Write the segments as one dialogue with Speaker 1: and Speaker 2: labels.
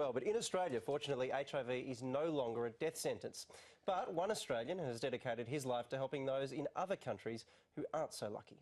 Speaker 1: well. But in Australia, fortunately, HIV is no longer a death sentence. But one Australian has dedicated his life to helping those in other countries who aren't so lucky.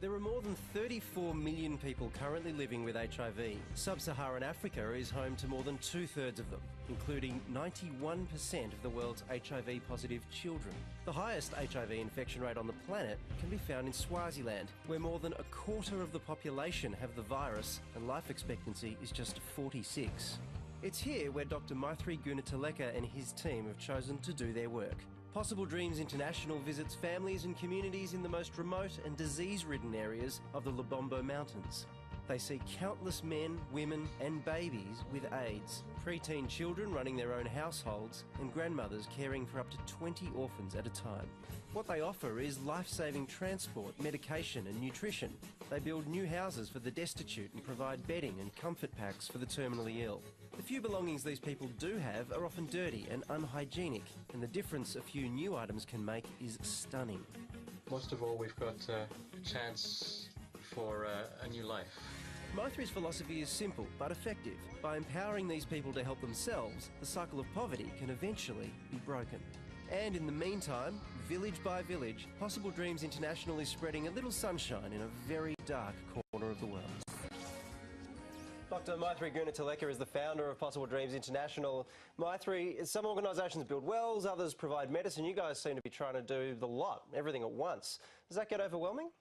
Speaker 1: There are more than 34 million people currently living with HIV. Sub-Saharan Africa is home to more than two-thirds of them, including 91% of the world's HIV-positive children. The highest HIV infection rate on the planet can be found in Swaziland, where more than a quarter of the population have the virus and life expectancy is just 46. It's here where Dr Maithri Gunatileka and his team have chosen to do their work. Possible Dreams International visits families and communities in the most remote and disease-ridden areas of the Lubombo Mountains. They see countless men, women and babies with AIDS, preteen children running their own households and grandmothers caring for up to 20 orphans at a time. What they offer is life-saving transport, medication and nutrition. They build new houses for the destitute and provide bedding and comfort packs for the terminally ill. The few belongings these people do have are often dirty and unhygienic, and the difference a few new items can make is stunning.
Speaker 2: Most of all, we've got a chance for a new life.
Speaker 1: Maithri's philosophy is simple but effective. By empowering these people to help themselves, the cycle of poverty can eventually be broken. And in the meantime, village by village, Possible Dreams International is spreading a little sunshine in a very dark corner of the world. Dr Maithri Gunatileka is the founder of Possible Dreams International. Maithri, some organisations build wells, others provide medicine. You guys seem to be trying to do the lot, everything at once. Does that get overwhelming?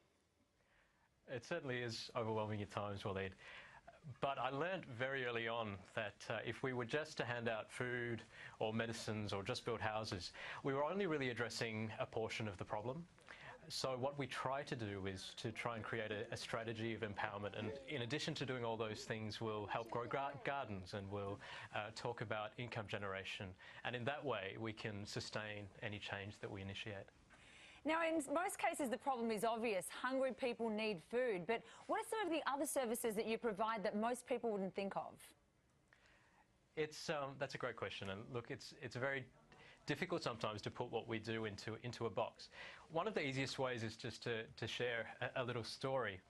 Speaker 3: It certainly is overwhelming at times, Waleed. But I learned very early on that if we were just to hand out food or medicines or just build houses, we were only really addressing a portion of the problem. So what we try to do is to try and create a strategy of empowerment, and in addition to doing all those things, we'll help grow gardens and we'll talk about income generation, and in that way we can sustain any change that we initiate.
Speaker 4: Now, in most cases, the problem is obvious. Hungry people need food. But what are some of the other services that you provide that most people wouldn't think of?
Speaker 3: That's a great question. And look, it's very difficult sometimes to put what we do into a box. One of the easiest ways is just to share a little story.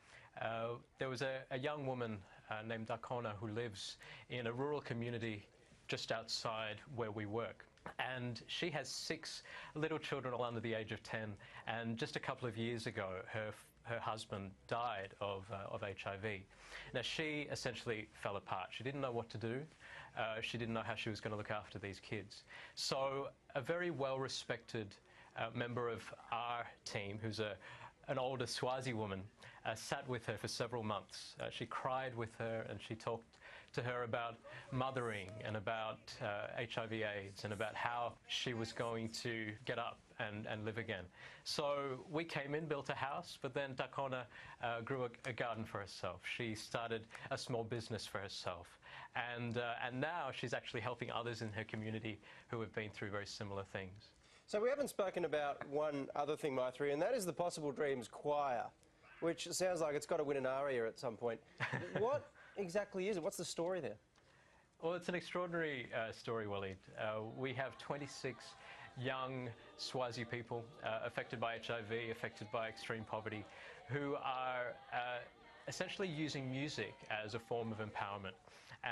Speaker 3: There was a young woman named Dakona who lives in a rural community just outside where we work. And she has 6 little children all under the age of 10, and just a couple of years ago her husband died of HIV. Now she essentially fell apart. She didn't know what to do. She didn't know how she was going to look after these kids. So a very well-respected member of our team, who's an older Swazi woman, sat with her for several months. She cried with her and she talked to her about mothering and about HIV/AIDS and about how she was going to get up and live again. So we came in, built a house, but then Dakona grew a garden for herself. She started a small business for herself. And now she's actually helping others in her community who have been through very similar things.
Speaker 1: So we haven't spoken about one other thing, Maithri, and that is the Possible Dreams Choir, which sounds like it's got to win an aria at some point. What exactly is it? What's the story there?
Speaker 3: Well, it's an extraordinary story, Waleed. We have 26 young Swazi people affected by HIV, affected by extreme poverty, who are essentially using music as a form of empowerment.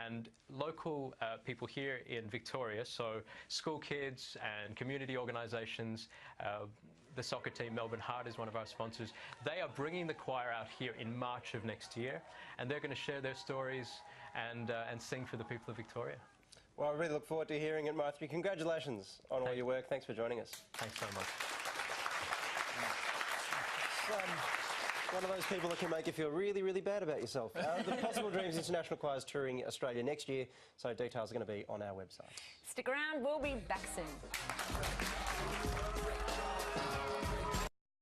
Speaker 3: And local people here in Victoria, so school kids and community organisations, the soccer team Melbourne Heart is one of our sponsors, they are bringing the choir out here in March of next year, and they're going to share their stories and sing for the people of Victoria.
Speaker 1: Well, I really look forward to hearing it, Maithri. Congratulations on all your work. Thanks for joining us.
Speaker 3: Thanks so much.
Speaker 1: One of those people that can make you feel really, really bad about yourself. The Possible Dreams International Choir is touring Australia next year, so details are going to be on our website.
Speaker 4: Stick around, we'll be back soon.